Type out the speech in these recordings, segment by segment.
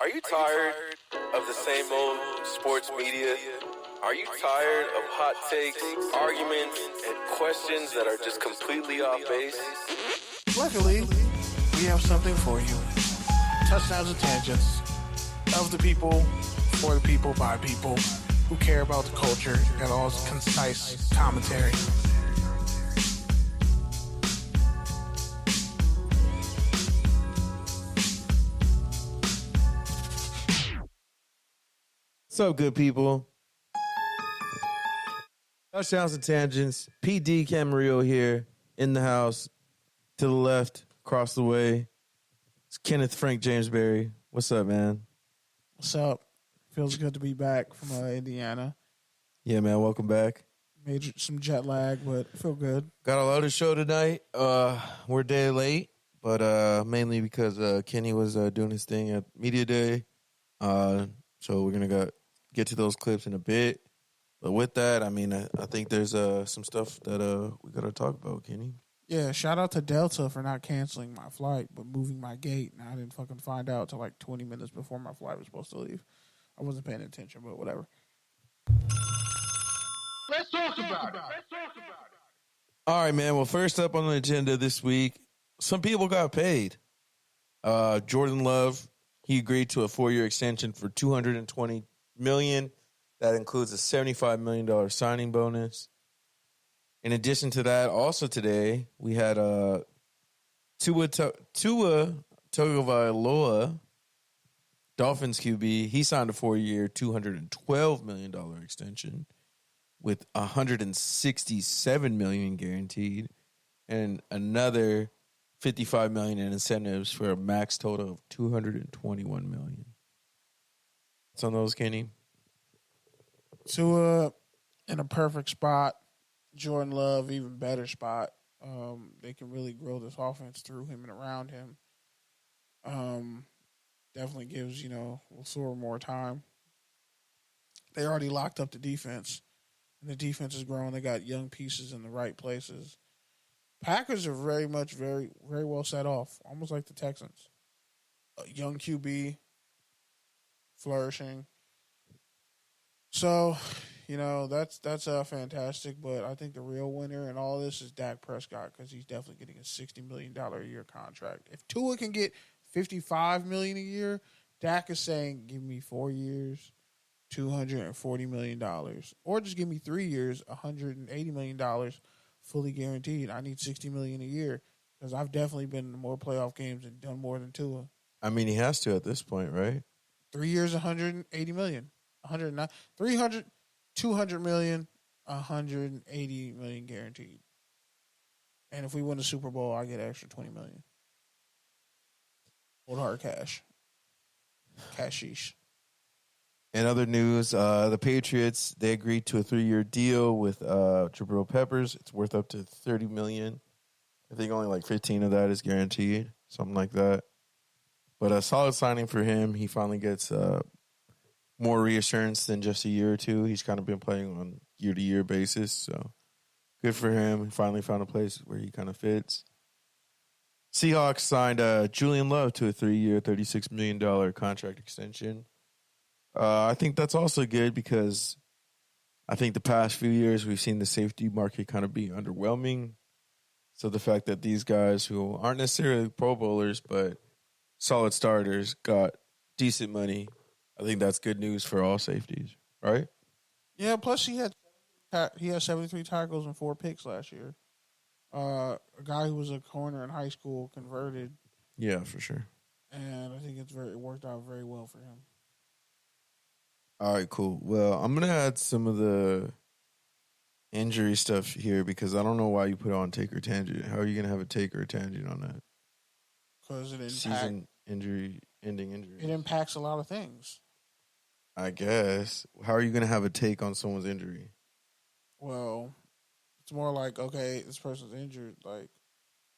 Are you tired of the same old sports media? Are you tired of hot takes, arguments, and questions that are just completely off base? Luckily, we have something for you. Touchdowns and tangents. Of the people, for the people, by people who care about the culture and all its concise commentary. What's up, good people? Touchdowns and tangents. PD Camarillo here in the house. To the left, across the way, it's Kenneth Frank Jamesberry. What's up, man? What's up? Feels good to be back from Indiana. Yeah, man. Welcome back. Made some jet lag, but feel good. Got a loaded show tonight. We're a day late, but mainly because Kenny was doing his thing at Media Day. So we're gonna get to those clips in a bit. But with that, I mean, I think there's some stuff that we gotta talk about, Kenny. Yeah, shout out to Delta for not canceling my flight, but moving my gate. And I didn't fucking find out till like 20 minutes before my flight was supposed to leave. I wasn't paying attention, but whatever. Let's talk about it. All right, man. Well, first up on the agenda this week, some people got paid. Jordan Love, he agreed to a 4-year extension for $220 million. That includes a $75 million signing bonus. In addition to that, also today, we had Tua Tagovailoa, Dolphins QB. He signed a 4-year, $212 million extension with $167 million guaranteed and another $55 million in incentives for a max total of $221 million. What's on those, Kenny? Tua in a perfect spot. Jordan Love, even better spot. They can really grow this offense through him and around him. Definitely gives, Lasor more time. They already locked up the defense, and the defense is growing. They got young pieces in the right places. Packers are very well set off, almost like the Texans. A young QB, flourishing. So, that's fantastic, but I think the real winner in all this is Dak Prescott because he's definitely getting a $60 million a year contract. If Tua can get $55 million a year, Dak is saying, give me 4 years, $240 million, or just give me 3 years, $180 million fully guaranteed. I need $60 million a year because I've definitely been in more playoff games and done more than Tua. I mean, he has to at this point, right? 3 years, $180 million. 300, 200 million, 180 million guaranteed. And if we win the Super Bowl, I get an extra 20 million. Old hard cash. Cashish. In other news, the Patriots, they agreed to a 3-year deal with Jabril Peppers. It's worth up to $30 million. I think only like 15 of that is guaranteed, something like that. But a solid signing for him. He finally gets more reassurance than just a year or two. He's kind of been playing on year-to-year basis, so good for him. He finally found a place where he kind of fits. Seahawks signed Julian Love to a 3-year, $36 million contract extension. I think that's also good because I think the past few years we've seen the safety market kind of be underwhelming. So the fact that these guys who aren't necessarily Pro Bowlers but solid starters got decent money, I think that's good news for all safeties, right? Yeah, plus he had 73 tackles and 4 picks last year. A guy who was a corner in high school converted. Yeah, for sure. And I think it worked out very well for him. All right, cool. Well, I'm going to add some of the injury stuff here because I don't know why you put on take or tangent. How are you going to have a take or a tangent on that? Because it season ending injury. It impacts a lot of things. I guess. How are you going to have a take on someone's injury? Well, it's more like, okay, this person's injured. Like,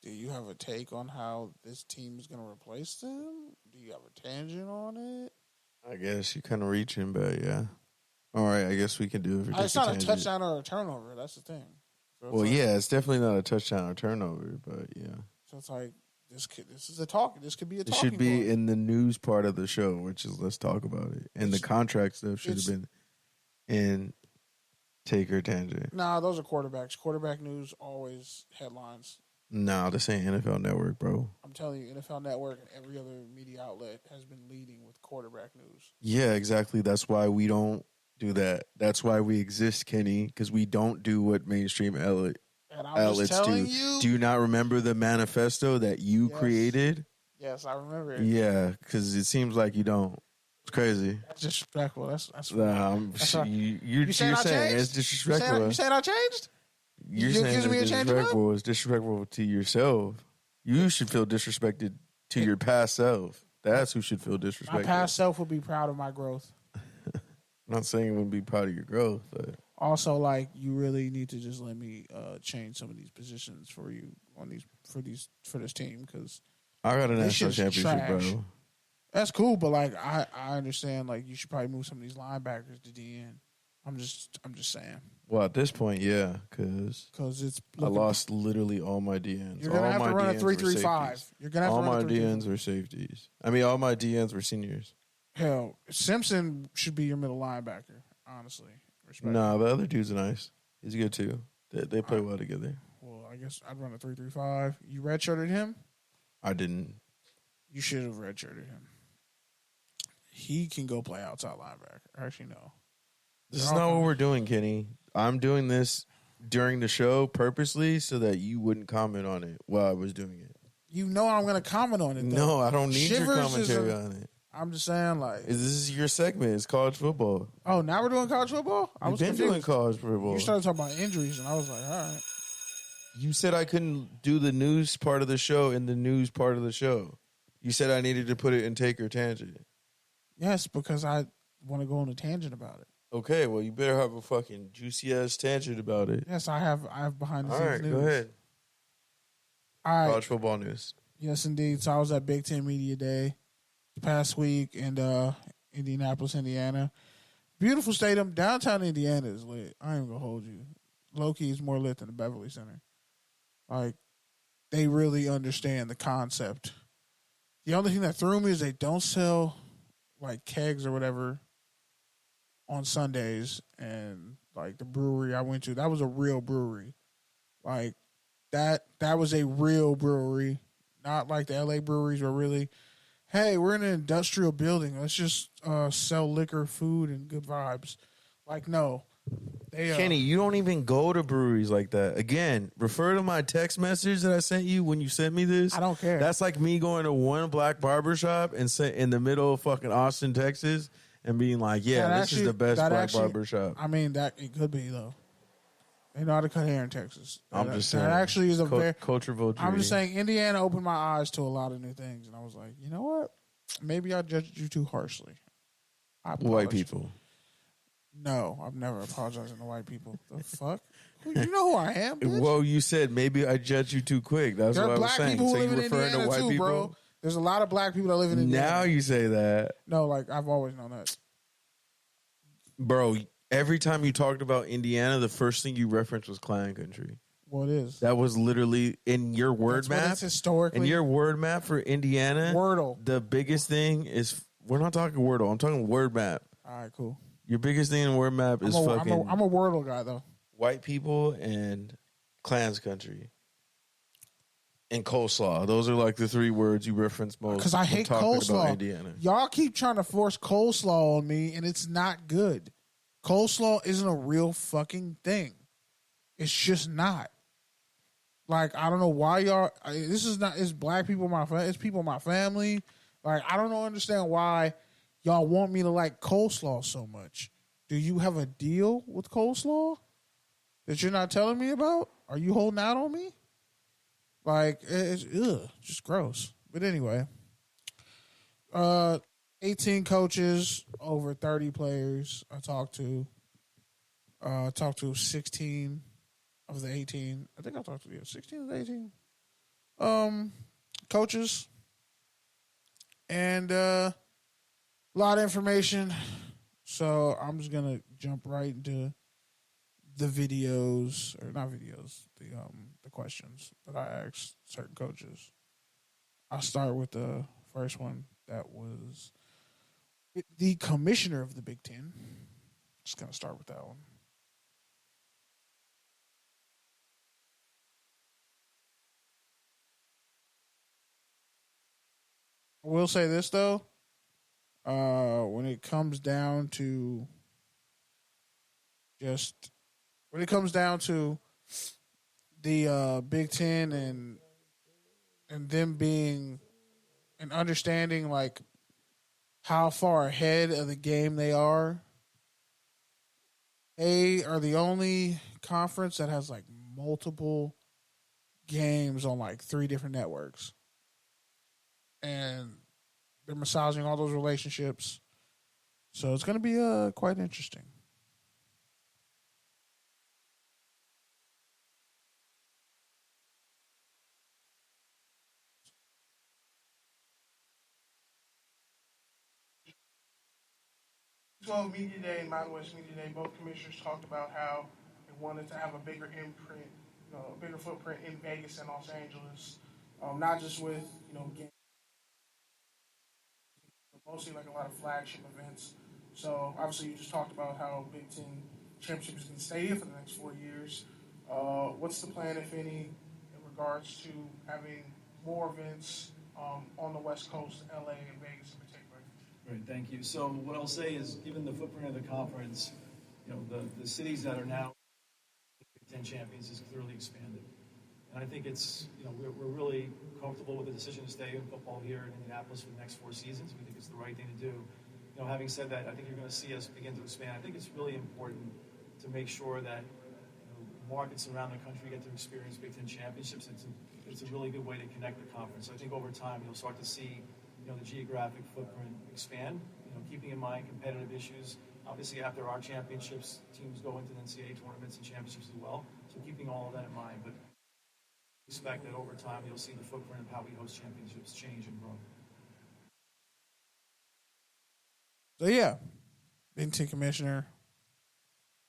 do you have a take on how this team is going to replace them? Do you have a tangent on it? I guess you're kind of reaching, but yeah. All right, I guess we can do it. It's not a touchdown or a turnover. That's the thing. So well, yeah, it's definitely not a touchdown or turnover, but yeah. So it's like, This is a talk. This could be a It talking should be point. in the news part of the show, which is let's talk about it. And the contract stuff should have been in Take or Tangent. Nah, those are quarterbacks. Quarterback news always headlines. Nah, this ain't NFL Network, bro. I'm telling you, NFL Network and every other media outlet has been leading with quarterback news. Yeah, exactly. That's why we don't do that. That's why we exist, Kenny, because we don't do what mainstream outlets do. You. Do you not remember the manifesto that you created? Yes, I remember it. Yeah, because it seems like you don't. It's crazy. That's disrespectful. That's you're saying it's disrespectful. You saying I changed? You're saying it's disrespectful. It's disrespectful to yourself. You should feel disrespected to your past self. That's who should feel disrespected. My past self would be proud of my growth. I'm not saying it would be proud of your growth, but also, like, you really need to just let me change some of these positions for you on for this team because I got a national championship, bro. That's cool, but like I understand, like you should probably move some of these linebackers to DN. I'm just saying. Well, at this point, yeah, because I lost literally all my DNs. You're gonna have to run a 3-3-5. You're gonna have to run all my DNs were safeties. I mean, all my DNs were seniors. Hell, Simpson should be your middle linebacker. Honestly, nah, the other dude's nice. He's good too. They play well together. Well, I guess I'd run a 3-3-5. You redshirted him? I didn't. You should have redshirted him. He can go play outside linebacker. Actually, no. This is not what we're doing, Kenny. I'm doing this during the show purposely so that you wouldn't comment on it while I was doing it. You know I'm going to comment on it, though. No, I don't need your commentary on it. I'm just saying, like... This is your segment. It's college football. Oh, now we're doing college football? We've been doing college football. You started talking about injuries, and I was like, all right. You said I couldn't do the news part of the show in the news part of the show. You said I needed to put it in Take or Tangent. Yes, because I want to go on a tangent about it. Okay, well, you better have a fucking juicy-ass tangent about it. Yes, I have behind-the-scenes news. All right, go ahead. All right. College football news. Yes, indeed. So I was at Big Ten Media Day the past week in Indianapolis, Indiana. Beautiful stadium. Downtown Indiana is lit. I ain't going to hold you. Low-key is more lit than the Beverly Center. Like, they really understand the concept. The only thing that threw me is they don't sell, like, kegs or whatever on Sundays. And, like, the brewery I went to, that was a real brewery. Like, that was a real brewery. Not like the LA breweries were really, hey, we're in an industrial building. Let's just sell liquor, food, and good vibes. Like, no. Kenny, you don't even go to breweries like that. Again, refer to my text message that I sent you when you sent me this. I don't care. That's like me going to one black barbershop and in the middle of fucking Austin, Texas, and being like, yeah, this is the best black barbershop. I mean, that it could be, though. They know how to cut hair in Texas. I'm just saying. That actually is a very... cultural I'm just saying, Indiana opened my eyes to a lot of new things. And I was like, you know what? Maybe I judged you too harshly. White people. No, I've never apologized to white people. The fuck? You know who I am, bitch? Well, you said maybe I judged you too quick. That's what I was saying. There are black people who so live you in referring Indiana to white too, people? bro. There's a lot of black people that live in Indiana. Now you say that. No, like, I've always known that. Bro, every time you talked about Indiana, the first thing you referenced was Clan Country. Well, it is. That was literally in your word map. It's historically. In your word map for Indiana, Wordle. The biggest thing is, we're not talking Wordle. I'm talking word map. All right, cool. Your biggest thing in word map is I'm a Wordle guy, though. White people and Clans Country. And coleslaw. Those are like the three words you reference most. Because I hate coleslaw. About Indiana. Y'all keep trying to force coleslaw on me, and it's not good. Coleslaw isn't a real fucking thing. It's just not. Like, I don't know why y'all... This is not... It's black people in my family. It's people in my family. Like, I don't understand why y'all want me to like coleslaw so much. Do you have a deal with coleslaw that you're not telling me about? Are you holding out on me? Like, it's just gross. But anyway, 18 coaches, over 30 players I talked to. Talked to 16 of the 18. I think I talked to 16 of the 18 coaches. And a lot of information. So I'm just going to jump right into the videos, or not videos, the questions that I asked certain coaches. I'll start with the first one. That was the commissioner of the Big Ten. Just gonna start with that one. I will say this though, when it comes down to just when it comes down to the Big Ten and them being and understanding like how far ahead of the game they are. They are the only conference that has like multiple games on like three different networks, and they're massaging all those relationships. So it's going to be quite interesting. Well, Media Day and Mountain West Media Day, both commissioners talked about how they wanted to have a bigger imprint, a bigger footprint in Vegas and Los Angeles, not just with games, but mostly like a lot of flagship events. So obviously, you just talked about how Big Ten championship is going to stay here for the next 4 years. What's the plan, if any, in regards to having more events on the West Coast, LA and Vegas in particular? Great, thank you. So what I'll say is, given the footprint of the conference, the cities that are now Big Ten champions is clearly expanded. And I think it's, we're really comfortable with the decision to stay in football here in Indianapolis for the next 4 seasons. We think it's the right thing to do. Having said that, I think you're going to see us begin to expand. I think it's really important to make sure that markets around the country get to experience Big Ten championships. It's a really good way to connect the conference. So I think over time you'll start to see the geographic footprint expand, keeping in mind competitive issues. Obviously, after our championships, teams go into the NCAA tournaments and championships as well. So keeping all of that in mind. But expect that over time you'll see the footprint of how we host championships change and grow. So yeah, Big Ten commissioner.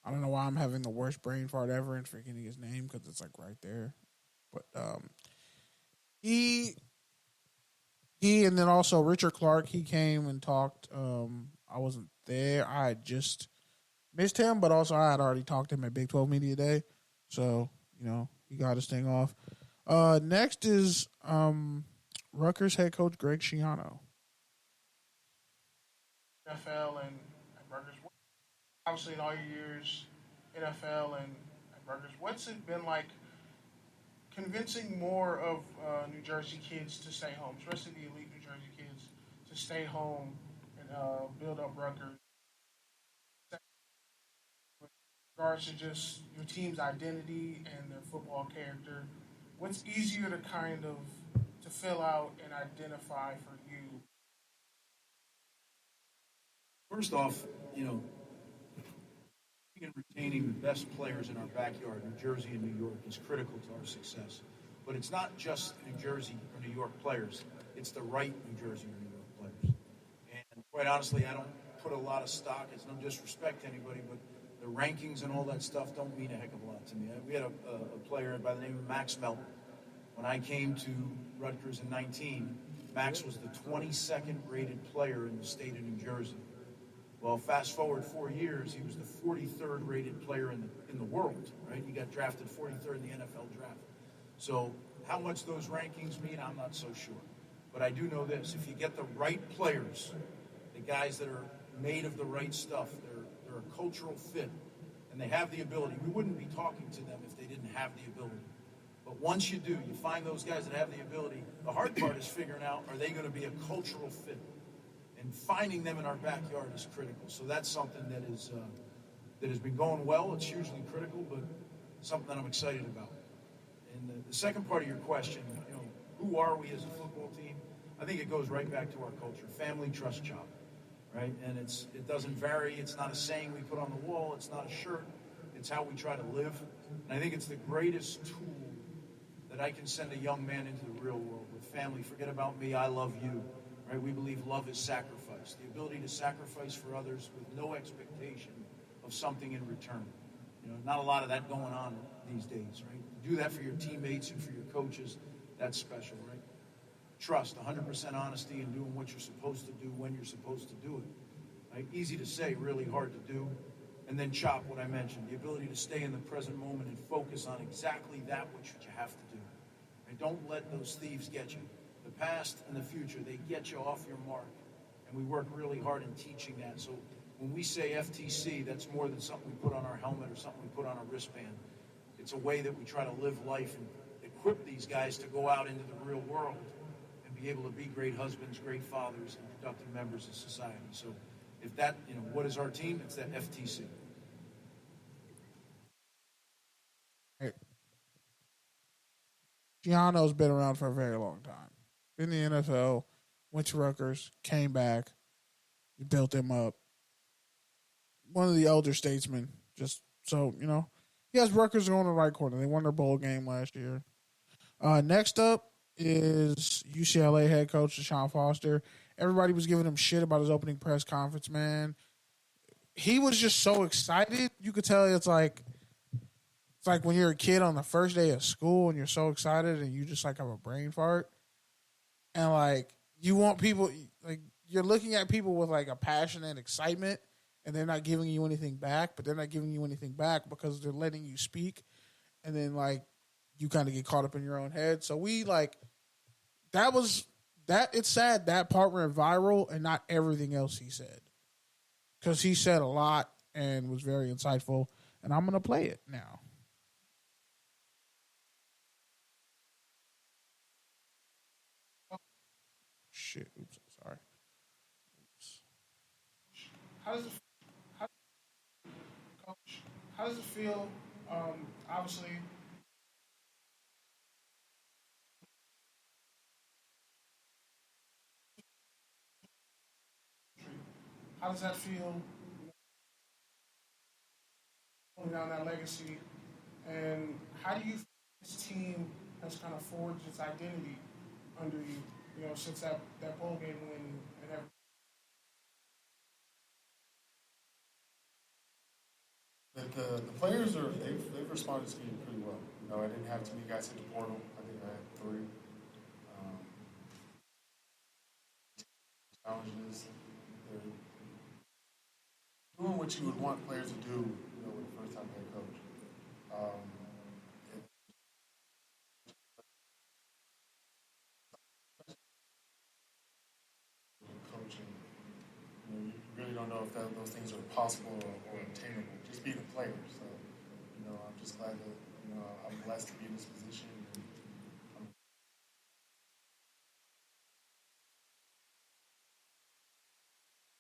I don't know why I'm having the worst brain fart ever and forgetting his name because it's like right there. But he and then also Richard Clark, he came and talked. I wasn't there. I had just missed him, but also I had already talked to him at Big 12 Media Day. So, he got his thing off. Next is Rutgers head coach Greg Schiano. NFL and Rutgers. Obviously, in all your years, NFL and Rutgers, what's it been like convincing more of New Jersey kids to stay home, especially the elite New Jersey kids, to stay home and build up Rutgers? With regards to just your team's identity and their football character, what's easier to kind of to fill out and identify for you? First off, and retaining the best players in our backyard, New Jersey and New York, is critical to our success. But it's not just New Jersey or New York players. It's the right New Jersey or New York players. And quite honestly, I don't put a lot of stock. It's no disrespect to anybody, but the rankings and all that stuff don't mean a heck of a lot to me. We had a player by the name of Max Melton. When I came to Rutgers in 19, Max was the 22nd rated player in the state of New Jersey. Well, fast forward 4 years, he was the 43rd rated player in the world, right? He got drafted 43rd in the NFL draft. So how much those rankings mean, I'm not so sure. But I do know this: if you get the right players, the guys that are made of the right stuff, they're a cultural fit, and they have the ability. We wouldn't be talking to them if they didn't have the ability. But once you do, you find those guys that have the ability. The hard part is figuring out, are they going to be a cultural fit? And finding them in our backyard is critical. So that's something that has been going well. It's hugely critical, but something that I'm excited about. And the second part of your question, who are we as a football team? I think it goes right back to our culture: family, trust, job, right? And it doesn't vary. It's not a saying we put on the wall. It's not a shirt. It's how we try to live. And I think it's the greatest tool that I can send a young man into the real world with. Family, forget about me. I love you. Right? We believe love is sacrifice, the ability to sacrifice for others with no expectation of something in return. Not a lot of that going on these days, right? To do that for your teammates and for your coaches, that's special, right? trust, 100% honesty, and doing what you're supposed to do when you're supposed to do it. Right? Easy to say, really hard to do. And then chop what I mentioned, the ability to stay in the present moment and focus on exactly that which you have to do. And don't let those thieves get you. The past and the future, they get you off your mark. And we work really hard in teaching that. So when we say FTC, that's more than something we put on our helmet or something we put on a wristband. It's a way that we try to live life and equip these guys to go out into the real world and be able to be great husbands, great fathers, and productive members of society. So if that, what is our team? It's that FTC. Hey. Gianno's been around for a very long time. In the NFL, went to Rutgers, came back, you built him up. One of the elder statesmen, just so, he has Rutgers going in the right corner. They won their bowl game last year. Next up is UCLA head coach Deshaun Foster. Everybody was giving him shit about his opening press conference, man. He was just so excited. You could tell it's like when you're a kid on the first day of school and you're so excited and you just have a brain fart. And you want people, you're looking at people with a passion and excitement and they're not giving you anything back, but they're not giving you anything back because they're letting you speak. And then you kind of get caught up in your own head. So it's sad that part went viral and not everything else he said. Because he said a lot and was very insightful. And I'm going to play it now. Shit. Oops. Sorry. Oops. How does it feel? Obviously, how does that feel? Pulling down that legacy, and how do you feel this team has kind of forged its identity under you? Since that bowl game win and everything. The players they've responded to me pretty well. I didn't have too many guys hit the portal. I think I had 3. Challenges. They're doing what you would want players to do. With the first time head coach. Coaching. You really don't know if those things are possible or attainable. Just being a player. So, I'm just glad that I'm blessed to be in this position.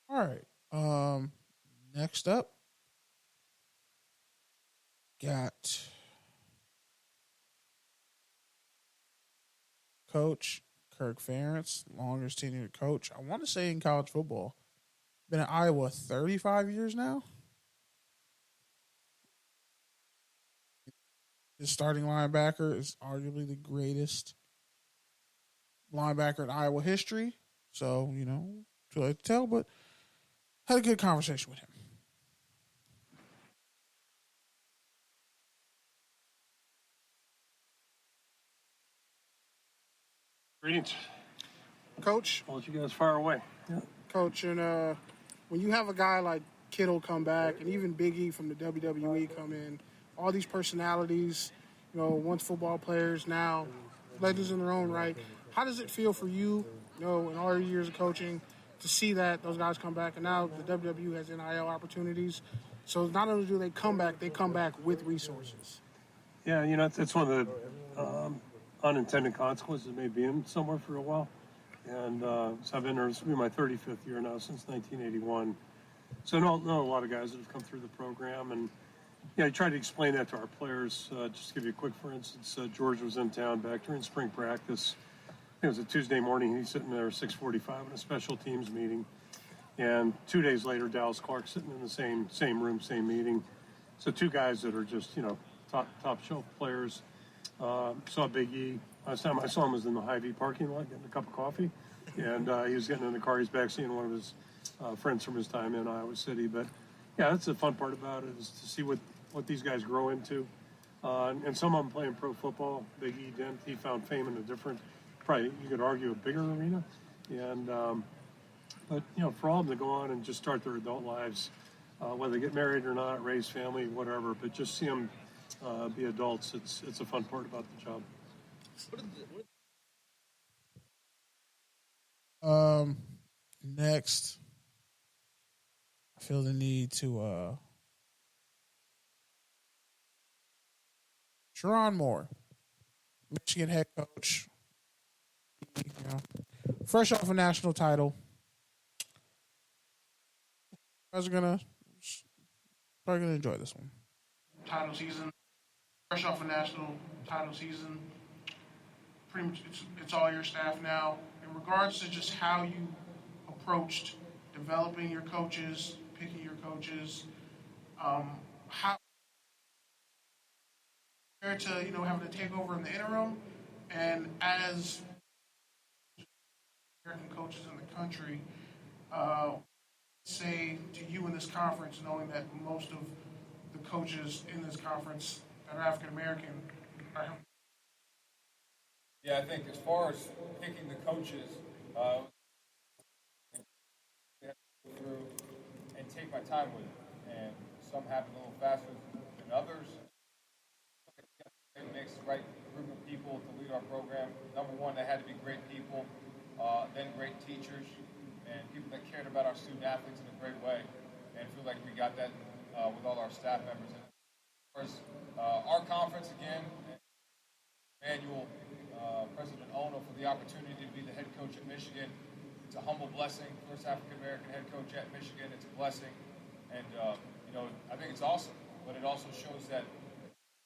All right. Next up, got Coach Kirk Ferentz, longest tenured coach. I want to say in college football. Been at Iowa 35 years now. His starting linebacker is arguably the greatest linebacker in Iowa history. So, too late to tell, but had a good conversation with him. Greetings. Coach. I'll let you guys fire away. Yeah. Coach, and when you have a guy like Kittle come back and even Big E from the WWE come in, all these personalities, once football players, now legends in their own right, how does it feel for you, in all your years of coaching, to see that those guys come back? And now the WWE has NIL opportunities. So not only do they come back with resources. Yeah, that's one of the unintended consequences of me being somewhere for a while. And so I've been there, this will be my 35th year now since 1981. So I know a lot of guys that have come through the program. And, I tried to explain that to our players. Just to give you a quick, for instance, George was in town back during spring practice. It was a Tuesday morning. He's sitting there at 6:45 in a special teams meeting. And 2 days later, Dallas Clark sitting in the same room, same meeting. So 2 guys that are just, top shelf players. Saw Big E. Last time I saw him was in the Hy-Vee parking lot getting a cup of coffee. And he was getting in the car. He's back seeing one of his friends from his time in Iowa City. But, yeah, that's the fun part about it, is to see what these guys grow into. And some of them playing pro football. Big E didn't. He found fame in a different probably, you could argue, a bigger arena. And, but, for all of them to go on and just start their adult lives, whether they get married or not, raise family, whatever, but just see them be adults, it's a fun part about the job. Next, I feel the need to Sharon Moore, Michigan head coach, fresh off a national title. You guys are probably gonna enjoy this one. Title season, fresh off a national title season. Pretty much, it's all your staff now. In regards to just how you approached developing your coaches, picking your coaches, how compared to having to take over in the interim, and as American coaches in the country, say to you in this conference, knowing that most of the coaches in this conference that are African American are. Yeah, I think as far as picking the coaches, through and take my time with it, and some happen a little faster than others. It makes the right group of people to lead our program. Number one, they had to be great people, then great teachers, and people that cared about our student athletes in a great way. And I feel like we got that with all our staff members. And of course, our conference again, Emmanuel, President Ono, for the opportunity to be the head coach at Michigan. It's a humble blessing. First African American head coach at Michigan. It's a blessing, and I think it's awesome. But it also shows that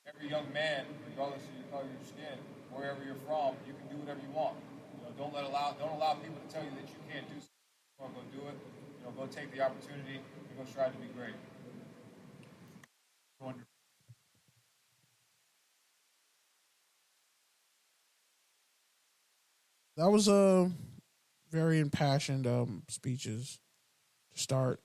every young man, regardless of your color of your skin, wherever you're from, you can do whatever you want. Don't allow people to tell you that you can't do something. You want to go do it. Go take the opportunity and go strive to be great. That was a very impassioned speeches to start.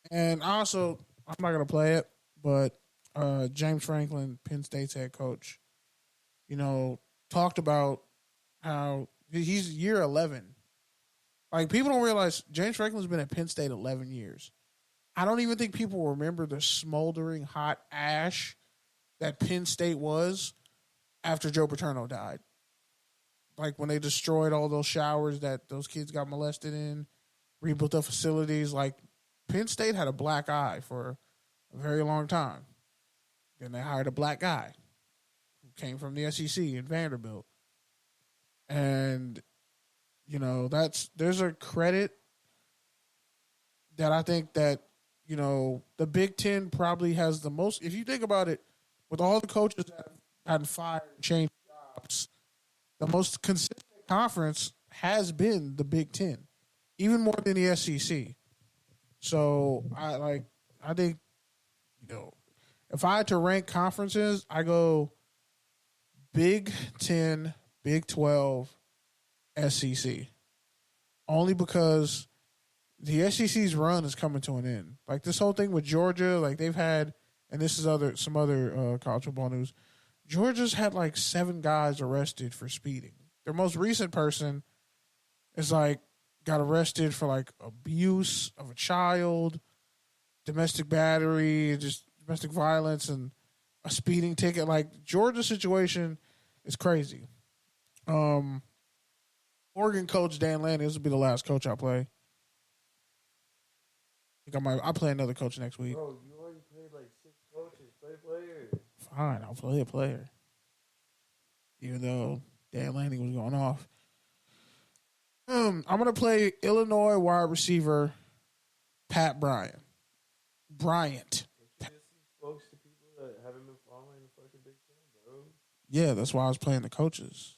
And also, I'm not gonna play it, but James Franklin, Penn State's head coach, talked about how he's year 11. Like, people don't realize James Franklin's been at Penn State 11 years. I don't even think people remember the smoldering hot ash that Penn State was after Joe Paterno died. Like, when they destroyed all those showers that those kids got molested in, rebuilt the facilities, like, Penn State had a black eye for a very long time. Then they hired a black guy who came from the SEC in Vanderbilt. And, there's a credit that I think that, the Big Ten probably has the most. If you think about it, with all the coaches that have gotten fired and changed jobs, the most consistent conference has been the Big Ten, even more than the SEC. So I think, if I had to rank conferences, I go Big 10, Big 12, SEC. Only because the SEC's run is coming to an end. Like, this whole thing with Georgia, like, they've had, and this is some other college football news, Georgia's had like 7 guys arrested for speeding. Their most recent person is got arrested for abuse of a child, domestic battery, just domestic violence, and a speeding ticket. Like, Georgia's situation is crazy. Oregon coach Dan Lanning, this will be the last coach I play. I'll play another coach next week. Bro, you already played 6 coaches. Play a player. Fine, I'll play a player. Even though Dan Lanning was going off. I'm going to play Illinois wide receiver Pat Bryant. Bryant. You just see folks to people that haven't been following the fucking Big Ten, bro. Yeah, that's why I was playing the coaches.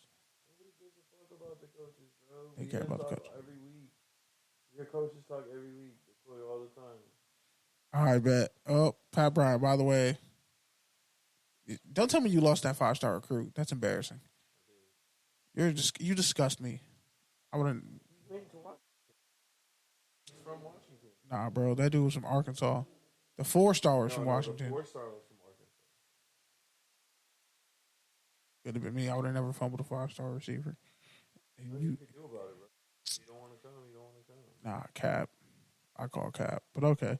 Nobody gives a fuck about the coaches, bro. They care about the coaches. Every week. Your coaches talk every week. They play all the time. All right, bet. Oh, Pat Bryant, by the way. Don't tell me you lost that 5-star recruit. That's embarrassing. You disgust me. I wouldn't. He's from Washington. Nah, bro, that dude was from Arkansas. The 4-star was from The Washington. 4-star was from Arkansas. Could have been me. I would have never fumbled a 5-star receiver. What you can do about it, bro? You don't want to come. You don't want to come. Nah, cap. I call cap. But okay.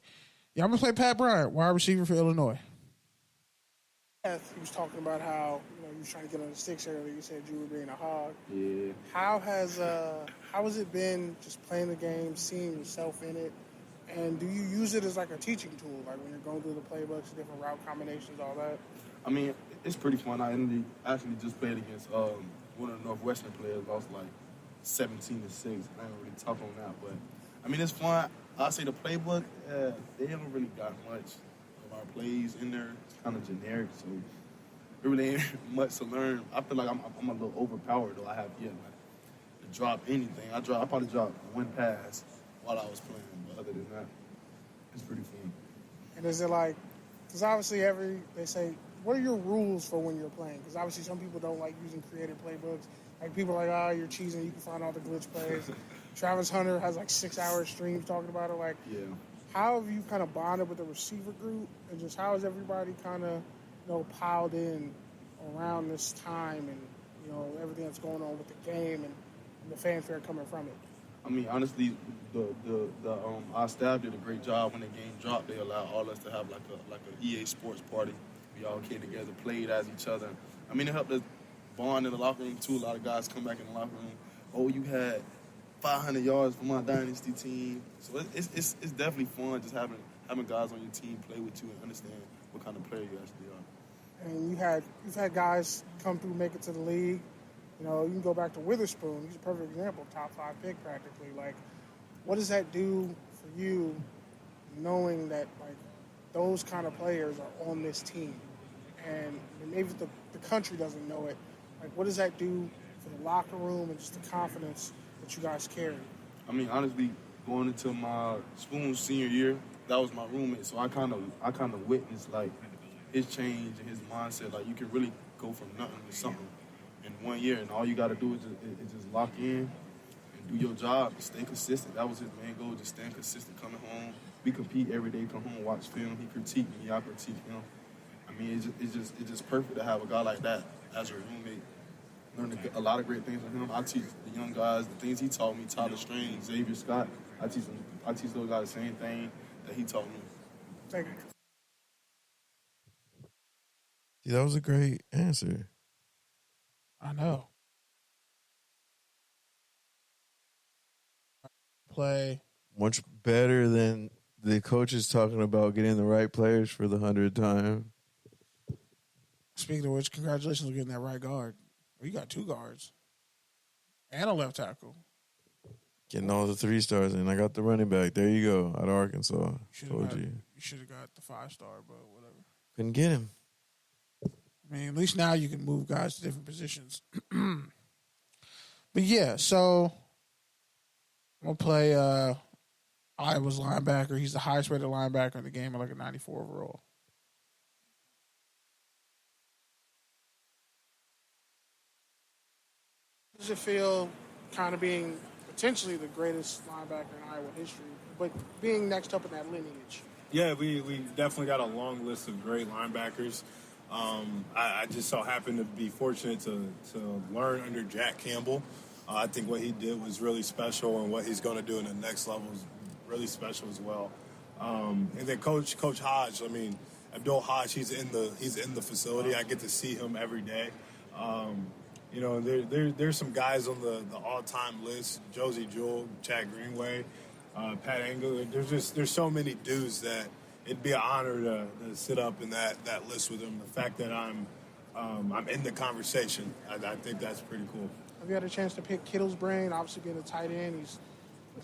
Yeah, I'm gonna play Pat Bryant, wide receiver for Illinois. He was talking about how he was trying to get on the sticks earlier. You said you were being a hog. Yeah. How has it been just playing the game, seeing yourself in it, and do you use it as like a teaching tool, like when you're going through the playbooks, different route combinations, all that? I mean, it's pretty fun. I actually just played against one of the Northwestern players. Lost like 17-6. I ain't really tough on that, but I mean, it's fun. I say the playbook, they haven't really got much of our plays in there. It's kind of generic, so it really ain't much to learn. I feel like I'm a little overpowered, though. I have yet to drop anything. I probably dropped one pass while I was playing, but other than that, it's pretty fun. And is it like, because obviously they say, what are your rules for when you're playing? Because obviously some people don't like using creative playbooks. Like people are like, you're cheesing, you can find all the glitch plays. Travis Hunter has like 6-hour streams talking about it. Like, yeah. How have you kind of bonded with the receiver group, and just how has everybody kind of, piled in around this time, and everything that's going on with the game and the fanfare coming from it? I mean, honestly, our staff did a great job when the game dropped. They allowed all us to have like a EA Sports party. We all came together, played as each other. I mean, it helped us bond in the locker room too. A lot of guys come back in the locker room. Oh, you had 500 yards for my dynasty team. So it's definitely fun just having guys on your team play with you and understand what kind of player you actually are. And you've had guys come through, make it to the league. You can go back to Witherspoon. He's a perfect example, top 5 pick practically. Like, what does that do for you, knowing that like those kind of players are on this team, and maybe the country doesn't know it? Like, what does that do for the locker room and just the confidence that you guys carry? I mean, honestly, going into my Spoon's senior year, that was my roommate, so I kind of witnessed like his change and his mindset. Like, you can really go from nothing to something in 1 year, and all you got to do is just lock in and do your job, stay consistent. That was his main goal, just staying consistent, coming home. We compete every day, come home, watch film. He critique me, I critique him. I mean, it's just perfect to have a guy like that as your roommate. Learned a lot of great things from him. I teach the young guys the things he taught me. Tyler Strange, Xavier Scott. I teach those guys the same thing that he taught me. Thank you. See, that was a great answer. I know. Play Much better than the coaches talking about getting the right players for the 100th time. Speaking of which, congratulations on getting that right guard. Well, you got 2 guards and a left tackle. Getting all the 3 stars in. I got the running back. There you go. Out of Arkansas. Told you. You should have got the 5-star, but whatever. Couldn't get him. I mean, at least now you can move guys to different positions. But yeah, so I'm going to play Iowa's linebacker. He's the highest rated linebacker in the game at like a 94 overall. Does it feel kind of being potentially the greatest linebacker in Iowa history, but being next up in that lineage? Yeah, we definitely got a long list of great linebackers. I just so happened to be fortunate to learn under Jack Campbell. I think what he did was really special, and what he's going to do in the next level is really special as well. And then Coach Hodge, I mean, Abdul Hodge, he's in the facility. I get to see him every day. There's some guys on the all-time list: Josie Jewell, Chad Greenway, Pat Engel. There's so many dudes that it'd be an honor to sit up in that list with them. The fact that I'm in the conversation, I think that's pretty cool. Have you had a chance to pick Kittle's brain? Obviously, being a tight end, he's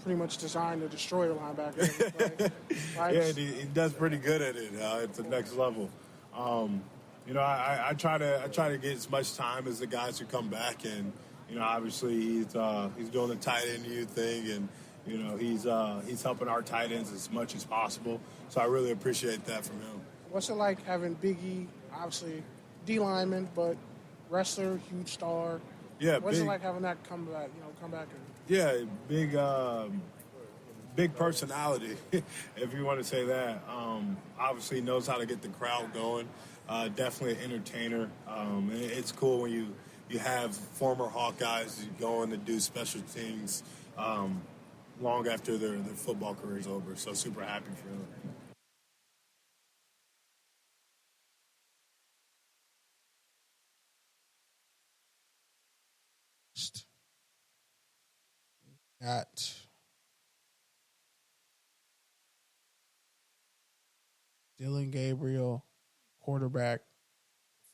pretty much designed to destroy the linebacker. Right? Yeah, he does pretty good at it. At the next level. I try to get as much time as the guys who come back, and obviously he's doing the tight end youth thing, and he's helping our tight ends as much as possible. So I really appreciate that from him. What's it like having Big E, obviously D lineman, but wrestler, huge star? Yeah, what's it like having that come back? Yeah, big personality, if you want to say that. Obviously knows how to get the crowd going. Definitely an entertainer. And it's cool when you have former Hawkeyes going to do special things long after their football career is over. So super happy for them. Got Dylan Gabriel, quarterback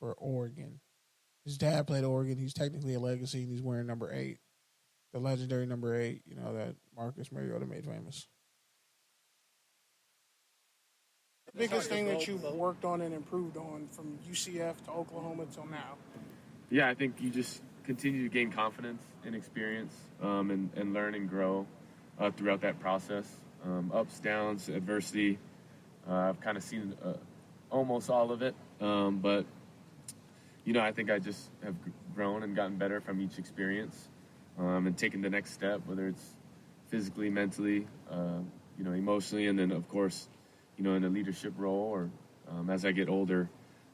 for Oregon. His dad played Oregon. He's technically a legacy, and he's wearing number 8, the legendary number 8. You know that Marcus Mariota made famous. The biggest thing that you've worked on and improved on from UCF to Oklahoma till now? Yeah, I think you just continue to gain confidence and experience and learn and grow throughout that process. Ups, downs, adversity. I've kind of seen almost all of it. But, I think I just have grown and gotten better from each experience and taken the next step, whether it's physically, mentally, emotionally, and then, of course, in a leadership role or as I get older,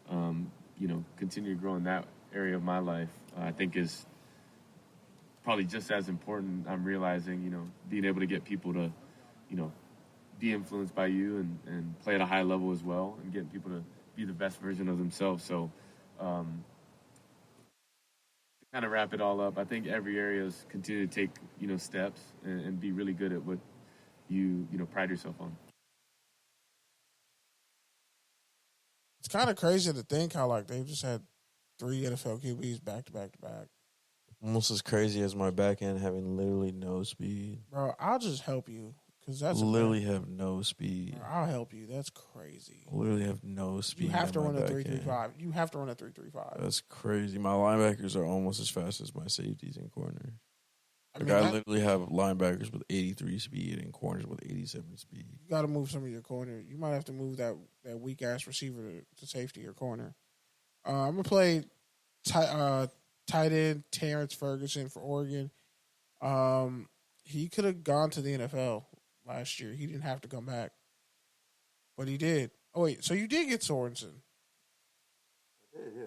continue to grow in that area of my life, I think is probably just as important. I'm realizing, being able to get people to, be influenced by you and play at a high level as well and getting people to be the best version of themselves. So to kind of wrap it all up, I think every area is continue to take, steps and be really good at what you pride yourself on. It's kind of crazy to think how they've just had 3 NFL QBs back to back to back. Almost as crazy as my back end having literally no speed. Bro, I'll just help you because that's literally have no speed. Bro, I'll help you. That's crazy. Literally have no speed. You have to run a 3.35. You have to run a 3.35. That's crazy. My linebackers are almost as fast as my safeties and corners. I literally have linebackers with 83 speed and corners with 87 speed. You got to move some of your corner. You might have to move that weak ass receiver to safety or corner. I'm gonna play tight end Terrence Ferguson for Oregon. He could have gone to the NFL last year. He didn't have to come back, but he did. Oh wait, so you did get Sorensen? I did, yeah.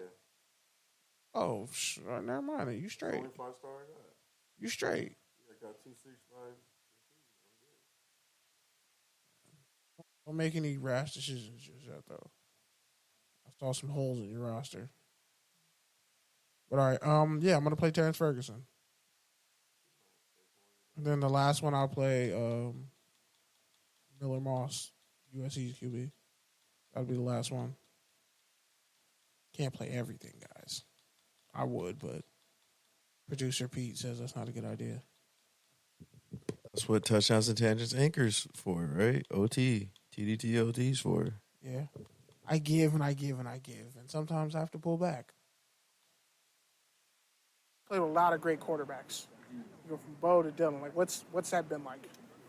Oh, never mind. You straight. Only 5-star I got. You straight. I got 2 6-5. Don't make any rash decisions just yet, though. I saw some holes in your roster. But all right, yeah, I'm gonna play Terrence Ferguson. And then the last one I'll play Miller Moss, USC's QB. That'll be the last one. Can't play everything, guys. I would, but producer Pete says that's not a good idea. That's what touchdowns and tangents anchors for, right? OT. TDT OT's for. Yeah. I give and I give and I give. And sometimes I have to pull back. Played with a lot of great quarterbacks. You go from Bo to Dylan. What's that been like?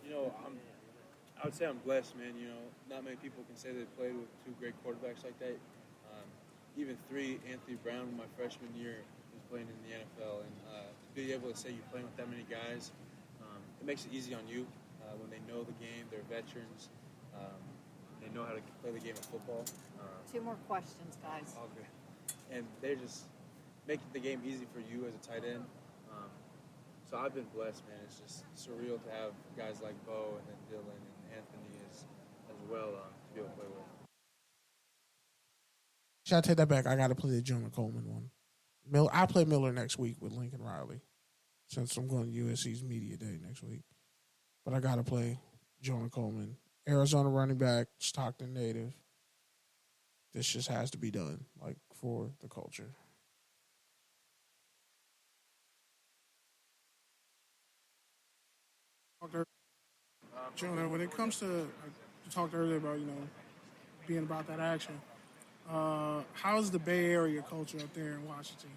I would say I'm blessed, man. Not many people can say they played with 2 great quarterbacks like that. Even 3, Anthony Brown, my freshman year, was playing in the NFL. And to be able to say you're playing with that many guys, it makes it easy on you when they know the game, they're veterans, they know how to play the game of football. 2 more questions, guys. All good. And they're just making the game easy for you as a tight end. So I've been blessed, man. It's just surreal to have guys like Bo and then Dylan and Anthony as well to be able to play with. Should I take that back? I got to play the Jonah Coleman one. I play Miller next week with Lincoln Riley since I'm going to USC's Media Day next week. But I got to play Jonah Coleman. Arizona running back, Stockton native. This just has to be done, for the culture. Jonah, when it comes to, you talked earlier about, being about that action. How's the Bay Area culture up there in Washington?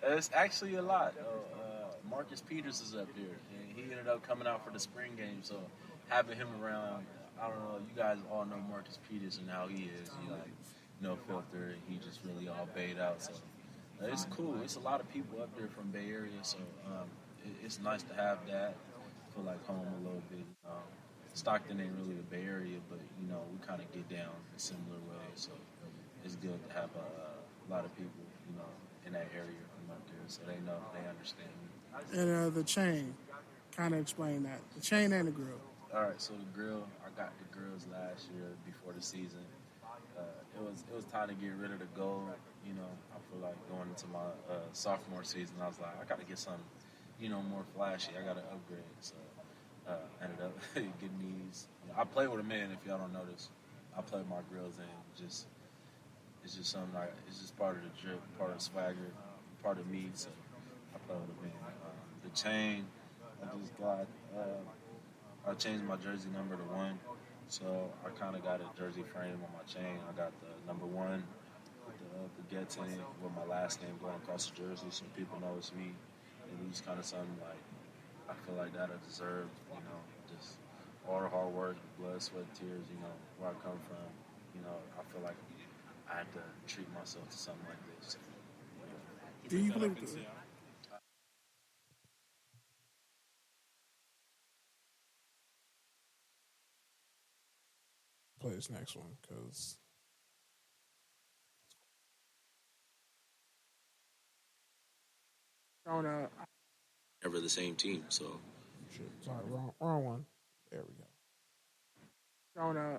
It's actually a lot. Marcus Peters is up here, and he ended up coming out for the spring game, so having him around, I don't know, you guys all know Marcus Peters and how he is. He, no filter, and he just really all bayed out, so it's cool. It's a lot of people up there from Bay Area, so it's nice to have that. feel like home a little bit. Stockton ain't really the Bay Area, but we kind of get down in similar ways. So it's good to have a lot of people, in that area from up there, so they know, they understand me. And the chain, kind of explain that. The chain and the grill. All right, so the grill, I got the grills last year before the season. It was time to get rid of the gold. I feel like going into my sophomore season, I was like, I got to get something, more flashy. I got to upgrade. So ended up getting these. I play with a man. If y'all don't notice, I play my grills in. It's just something it's just part of the drip, part of the swagger, part of me. So I play with a man. The chain, I just got. I changed my jersey number to 1. So I kind of got a jersey frame on my chain. I got the number 1, the get in with my last name going across the jersey, so people know it's me. And it's kind of something like I feel like that I deserve. Just all the hard work, blood, sweat, tears. Where I come from. I feel like I had to treat myself to something like this. Do you believe this? Play this next one because Never the same team, so. Sorry, wrong one. There we go.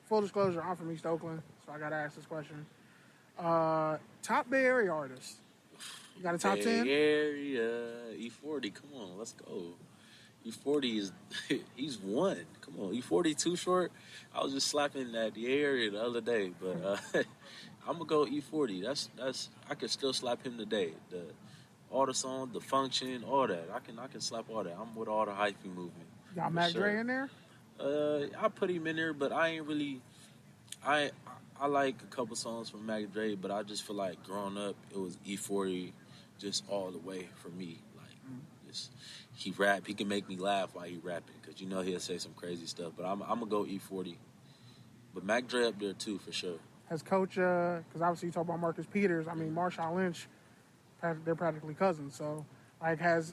Full disclosure, I'm from East Oakland, so I got to ask this question. Top Bay Area artist. You got a top 10? Bay Area, E40, come on, let's go. E40 is, he's one. Come on, E40 too short. I was just slapping that the area the other day, but I'm gonna go E40. That's I can still slap him today. All the song, the function, all that. I can slap all that. I'm with all the hyphy movement. Got Mac Dre in there? I put him in there, but I ain't really. I like a couple songs from Mac Dre, but I just feel like growing up, it was E40, just all the way for me. He rap. He can make me laugh while he rapping because he'll say some crazy stuff. But I'm gonna go E40. But Mac Dre up there too for sure. Has Coach? Because obviously you talk about Marcus Peters. I mean Marshawn Lynch. They're practically cousins. So has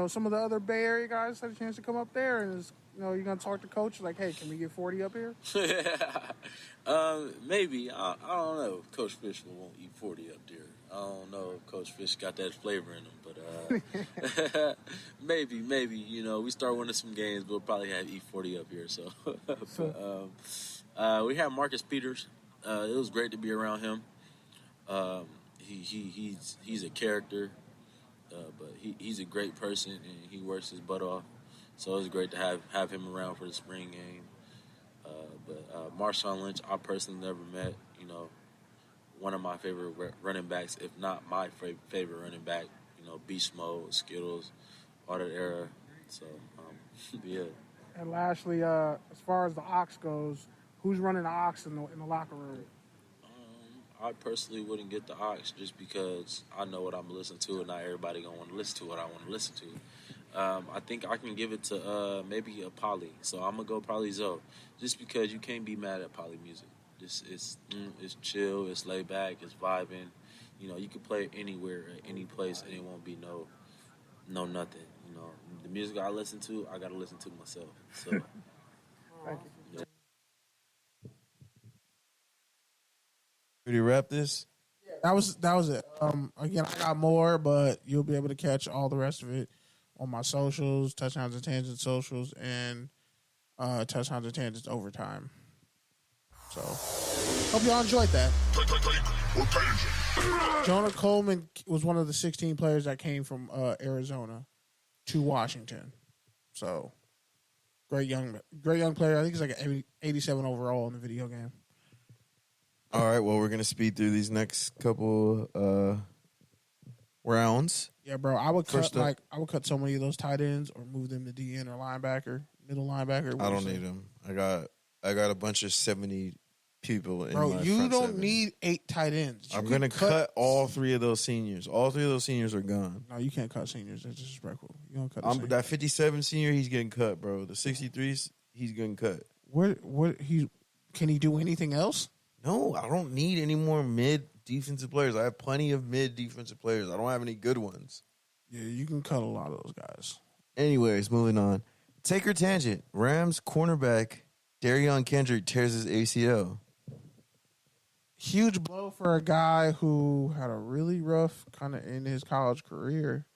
some of the other Bay Area guys had a chance to come up there and you're gonna talk to Coach like, hey, can we get 40 up here? Maybe. I don't know if Coach Fish will want E40 up there. I don't know if Coach Fish got that flavor in him, but maybe. We start winning some games, we'll probably have E40 up here. So, we have Marcus Peters. It was great to be around him. He's a character, but he's a great person and he works his butt off. So it was great to have him around for the spring game. But Marshawn Lynch, I personally never met. One of my favorite running backs, if not my favorite running back. Beast Mode, Skittles, all that era. So, yeah. And lastly, as far as the Ox goes, who's running the Ox in the locker room? I personally wouldn't get the Ox just because I know what I'm listening to, and not everybody gonna want to listen to what I want to listen to. I think I can give it to maybe a Poly. So I'm gonna go probably Zoe, just because you can't be mad at Poly music. It's chill, it's laid back, it's vibing. You can play it anywhere, at any place, and it won't be no nothing. The music I listen to, I gotta listen to myself. So. Thank you. Yeah. Did you wrap this? That was it. Again, I got more, but you'll be able to catch all the rest of it on my socials, Touchdowns and Tangents socials, and Touchdowns and Tangents Overtime. So, hope y'all enjoyed that. Jonah Coleman was one of the 16 players that came from Arizona to Washington. So, great young player. I think he's like an 87 overall in the video game. All right, well, we're going to speed through these next couple rounds. Yeah, bro, I would cut so many of those tight ends or move them to DN or linebacker, middle linebacker. I don't need them. I got a bunch of 70 people in my Bro, you front don't seven. need 8 tight ends. I'm going to cut all 3 of those seniors. All 3 of those seniors are gone. No, you can't cut seniors. That's disrespectful. You don't cut That 57 senior, he's getting cut, bro. The 63s, he's getting cut. Can he do anything else? No, I don't need any more mid defensive players. I have plenty of mid defensive players. I don't have any good ones. Yeah, you can cut a lot of those guys. Anyways, moving on. Take her tangent. Rams cornerback Derion Kendrick tears his ACL. Huge blow for a guy who had a really rough kind of in his college career.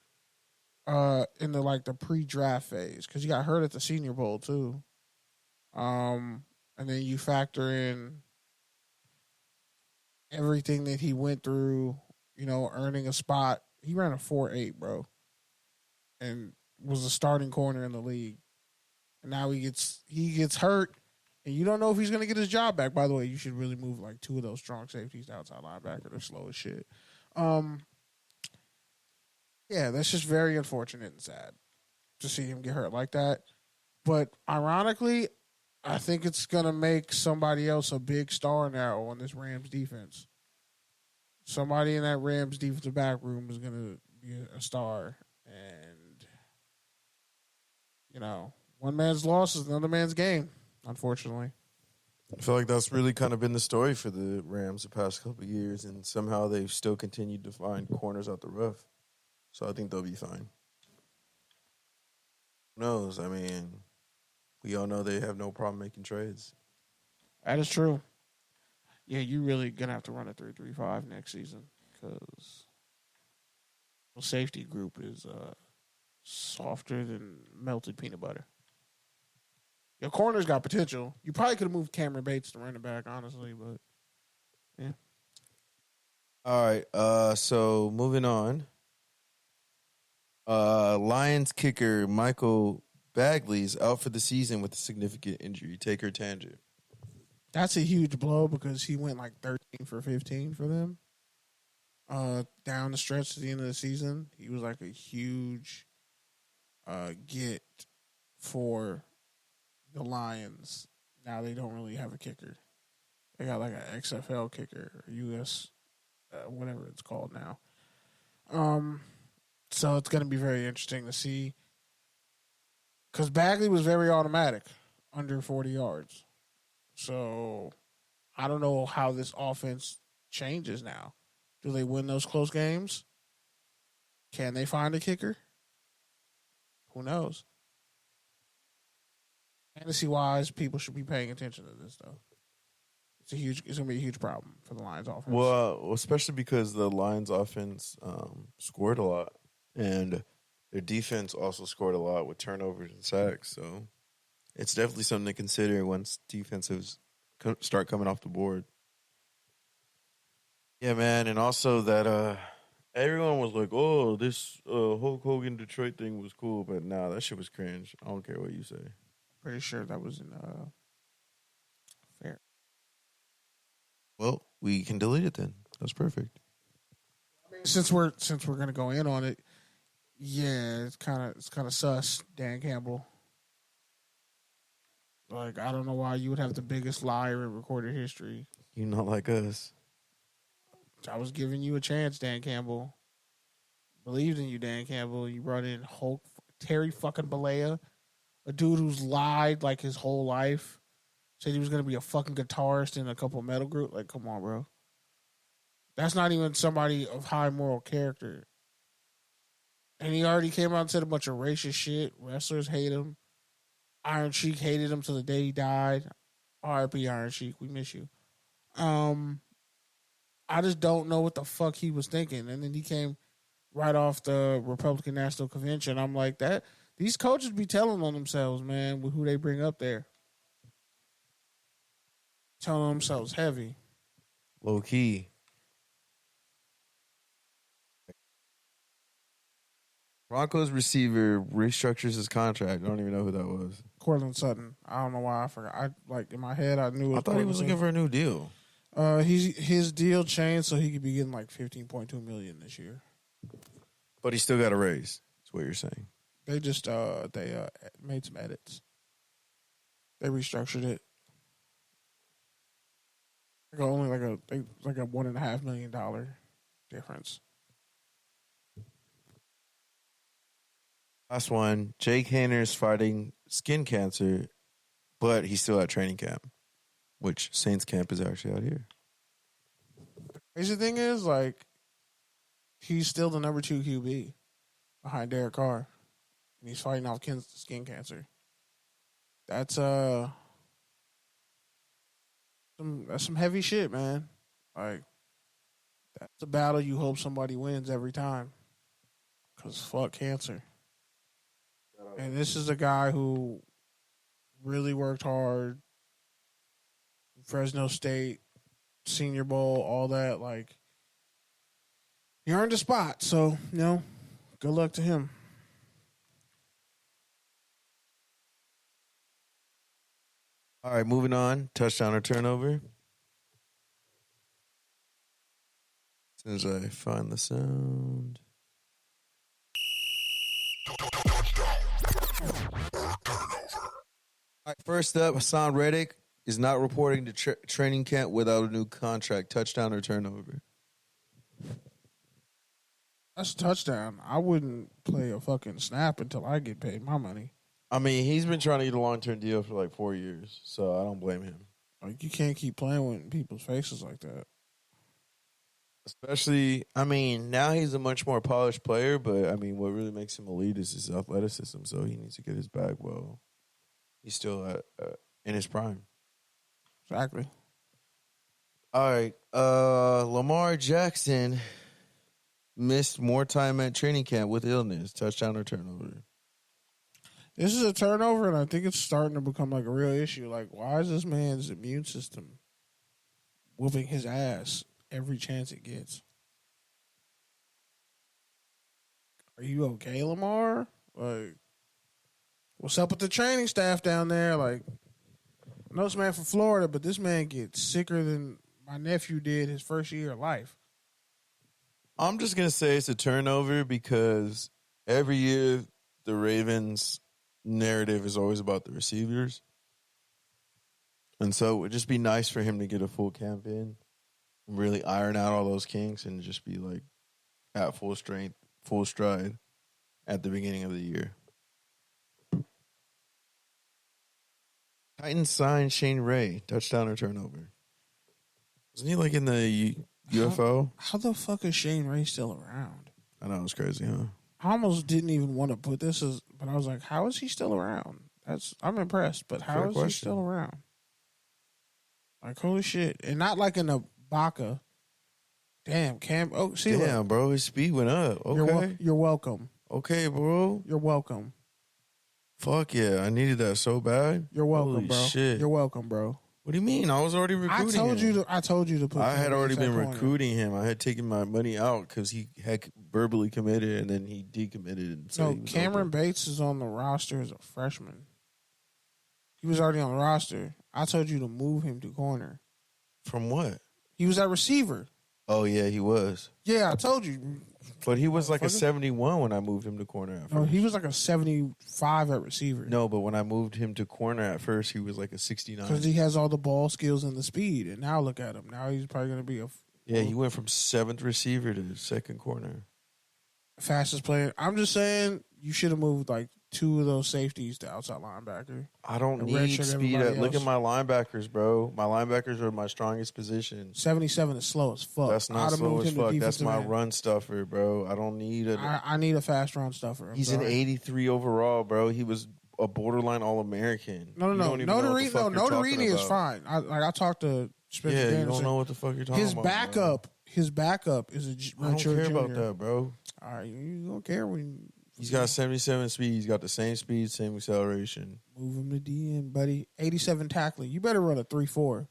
In the pre-draft phase, because he got hurt at the Senior Bowl too. And then you factor in everything that he went through, earning a spot. He ran a 4.8, bro, and was a starting corner in the league. And now he gets hurt, and you don't know if he's gonna get his job back. By the way, you should really move like two of those strong safeties to outside linebacker. They're slow as shit. Yeah, that's just very unfortunate and sad to see him get hurt like that. But ironically, I think it's going to make somebody else a big star now on this Rams defense. Somebody in that Rams defensive back room is going to be a star. And, one man's loss is another man's game, unfortunately. I feel like that's really kind of been the story for the Rams the past couple of years, and somehow they've still continued to find corners out the rough. So I think they'll be fine. Who knows? I mean, we all know they have no problem making trades. That is true. Yeah, you're really going to have to run a 3-3-5 next season because the safety group is softer than melted peanut butter. Your corner's got potential. You probably could have moved Cameron Bates to running back, honestly, but yeah. All right, so moving on. Lions kicker Michael Bagley's out for the season with a significant injury. Take her tangent. That's a huge blow because he went like 13 for 15 for them. Down the stretch to the end of the season, he was like a huge get for the Lions. Now they don't really have a kicker. They got like an XFL kicker or US, whatever it's called now. So it's going to be very interesting to see. Because Bagley was very automatic, under 40 yards. So I don't know how this offense changes now. Do they win those close games? Can they find a kicker? Who knows? Fantasy-wise, people should be paying attention to this, though. It's going to be a huge problem for the Lions offense. Well, especially because the Lions offense scored a lot. And their defense also scored a lot with turnovers and sacks. So it's definitely something to consider once defensives start coming off the board. Yeah, man. And also that everyone was like, oh, this Hulk Hogan Detroit thing was cool. But nah, that shit was cringe. I don't care what you say. Pretty sure that was in fair. Well, we can delete it then. That's perfect. Since we're gonna go in on it, yeah, it's kind of sus, Dan Campbell. Like, I don't know why you would have the biggest liar in recorded history. You not like us. I was giving you a chance, Dan Campbell. Believed in you, Dan Campbell. You brought in Hulk, Terry fucking Bollea, a dude who's lied like his whole life. Said he was going to be a fucking guitarist in a couple of metal groups. Like, come on, bro. That's not even somebody of high moral character. And he already came out and said a bunch of racist shit. Wrestlers hate him. Iron Sheik hated him till the day he died. R.I.P. Iron Sheik. We miss you. I just don't know what the fuck he was thinking. And then he came right off the Republican National Convention. I'm like, that these coaches be telling on themselves, man, with who they bring up there. Telling themselves heavy. Low key. Broncos receiver restructures his contract. I don't even know who that was. Cortland Sutton. I don't know why I forgot. In my head, I knew it was I thought he was looking for a new deal. His deal changed so he could be getting like $15.2 million this year. But he still got a raise. That's what you're saying. They just made some edits. They restructured it. Only like a $1.5 million difference. Last one. Jake Haener is fighting skin cancer, but he's still at training camp, which Saints camp is actually out here. The crazy thing is, like, he's still the number 2 QB behind Derek Carr, and he's fighting off skin cancer. that's some heavy shit, man. Like that's a battle you hope somebody wins every time. Cause fuck cancer. And this is a guy who really worked hard. Fresno State, Senior Bowl, all that. Like he earned a spot. So good luck to him. All right, moving on. Touchdown or turnover. As soon as I find the sound. All right, first up, Hassan Reddick is not reporting to training camp without a new contract. Touchdown or turnover? That's a touchdown. I wouldn't play a fucking snap until I get paid my money. I mean, he's been trying to get a long-term deal for like 4 years, so I don't blame him. Like, you can't keep playing with people's faces like that. Especially, I mean, now he's a much more polished player, but I mean, what really makes him elite is his athleticism, so he needs to get his bag well. He's still in his prime. Exactly. All right. Lamar Jackson missed more time at training camp with illness. Touchdown or turnover? This is a turnover, and I think it's starting to become like a real issue. Like, why is this man's immune system whooping his ass every chance it gets? Are you okay, Lamar? Like, what's up with the training staff down there? Like, I know this man from Florida, but this man gets sicker than my nephew did his first year of life. I'm just going to say it's a turnover because every year the Ravens' narrative is always about the receivers. And so it would just be nice for him to get a full camp in and really iron out all those kinks and just be like at full strength, full stride at the beginning of the year. Titans signed Shane Ray. Touchdown or turnover? Wasn't he like in the UFO? How the fuck is Shane Ray still around? I know, it's crazy, huh? I almost didn't even want to put this as, but I was like, how is he still around? I'm impressed, but how is he still around? Like, holy shit. And not like in a Baca. Damn, Cam. Oh, see, damn, look. bro, his speed went up. Okay. You're welcome. Okay, bro. You're welcome. Fuck yeah, I needed that so bad. You're welcome, Holy bro. shit. You're welcome, bro. What do you mean? I was already recruiting him. I told you to put. I had already been corner. recruiting him. I had taken my money out because he had verbally committed and then he decommitted. And so No, Cameron Bates is on the roster as a freshman. He was already on the roster. I told you to move him to corner. From what? He was at receiver. Oh, yeah, he was. Yeah, I told you. But he was like a 71 when I moved him to corner at first. No, he was like a 75 at receiver. No, but when I moved him to corner at first, he was like a 69. Because he has all the ball skills and the speed. And now look at him. Now he's probably going to be Yeah, he went from 7th receiver to second corner. Fastest player. I'm just saying you should have moved like 2 of those safeties to outside linebacker. I don't need speed. Look at my linebackers, bro. My linebackers are my strongest position. 77 is slow as fuck. That's not slow as fuck. That's my run stuffer, bro. I don't need it. I need a fast run stuffer. He's an 83 overall, bro. He was a borderline All-American. No. Notarini is fine. I talked to Spencer Danielson. You don't know what the fuck you're talking about. His backup is a I don't care about that, bro. All right, you don't care when he's got 77 speed. He's got the same speed, same acceleration. Move him to DN, buddy. 87 tackling. You better run a 3-4.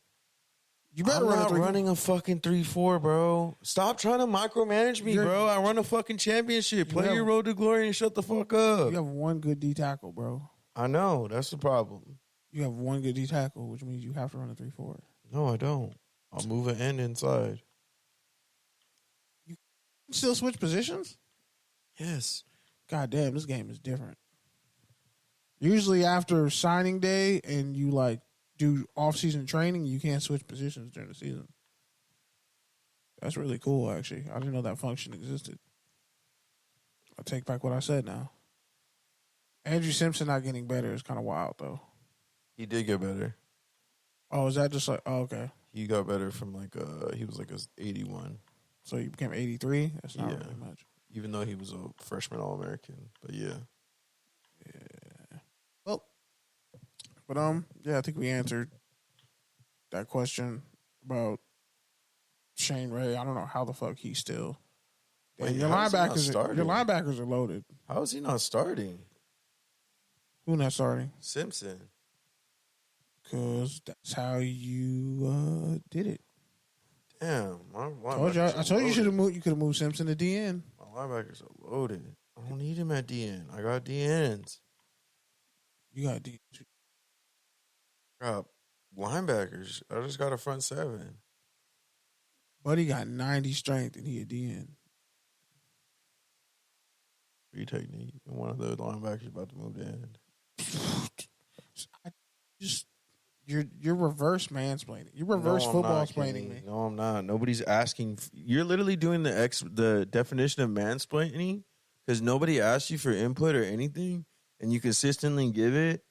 You better I'm not running a fucking 3-4, bro. Stop trying to micromanage me, bro. I run a fucking championship. Play your road to glory and shut the fuck up. You have one good D tackle, bro. I know. That's the problem. You have one good D tackle, which means you have to run a 3-4. No, I don't. I'll move an end inside. You still switch positions? Yes. God damn, this game is different. Usually after signing day and you like do off-season training, you can't switch positions during the season. That's really cool, actually. I didn't know that function existed. I take back what I said now. Andrew Simpson not getting better is kind of wild, though. He did get better. Oh, is that just like, oh, okay. He got better from like, he was like a 81. So he became 83? That's not really much. Even though he was a freshman All-American. But yeah. Yeah. Well, But yeah, I think we answered that question about Shane Ray. I don't know how the fuck he's still. Wait, Your how is he not linebackers starting? are loaded. How is he not starting? Who not starting? Simpson. Because that's how you did it. Damn, I told you you should have moved. You could have moved Simpson to DN. My linebackers are loaded. I don't need him at DN. I got DNs. You got DN. I got linebackers. I just got a front seven. Buddy got 90 strength and he a DN. Free technique. And one of the linebackers about to move to end. You're reverse mansplaining. You're reverse football explaining me. No, I'm not. Nobody's asking. You're literally doing the definition of mansplaining because nobody asked you for input or anything, and you consistently give it,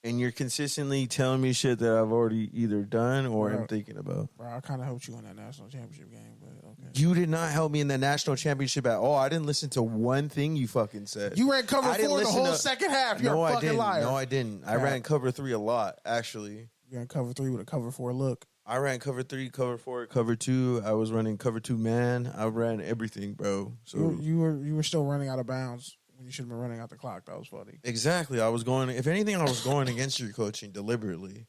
and you're consistently telling me shit that I've already either done or am thinking about. Bro, I kind of helped you in that national championship game, but okay. You did not help me in the national championship at all. I didn't listen to one thing you fucking said. You ran cover 4 the whole second half. You're a fucking liar. No, I didn't. I ran cover 3 a lot, actually. You ran cover 3 with a cover 4 look. I ran cover 3, cover 4, cover 2. I was running cover 2 man. I ran everything, bro. So you were still running out of bounds when you should have been running out the clock. That was funny. Exactly. I was going. If anything, I was going against your coaching deliberately.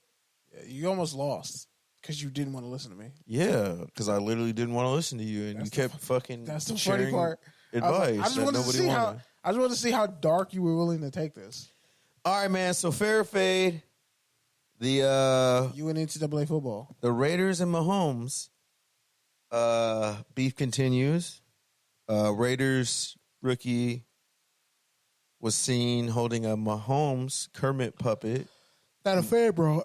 Yeah, you almost lost because you didn't want to listen to me. Yeah, because I literally didn't want to listen to you, and you kept fucking. That's the sharing funny part. Advice. I just wanted to see how dark you were willing to take this. All right, man. So fair or fade. The you in NCAA football. The Raiders and Mahomes beef continues. Raiders rookie was seen holding a Mahomes Kermit puppet. Not a fade, bro.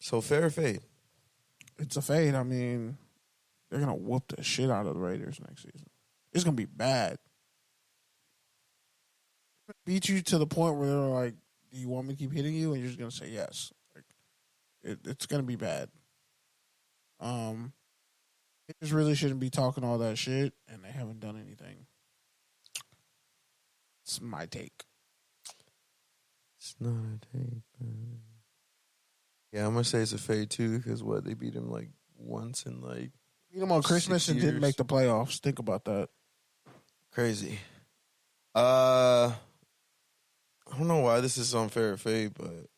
So fair or fade? It's a fade. I mean, they're gonna whoop the shit out of the Raiders next season. It's gonna be bad. Beat you to the point where they're like, do you want me to keep hitting you? And you're just going to say yes. Like, it's going to be bad. They just really shouldn't be talking all that shit, and they haven't done anything. It's my take. It's not a take, man. Yeah, I'm going to say it's a fade, too, because they beat him, like, once in, like, beat him on Christmas and didn't make the playoffs. Think about that. Crazy. I don't know why this is unfair or fade, but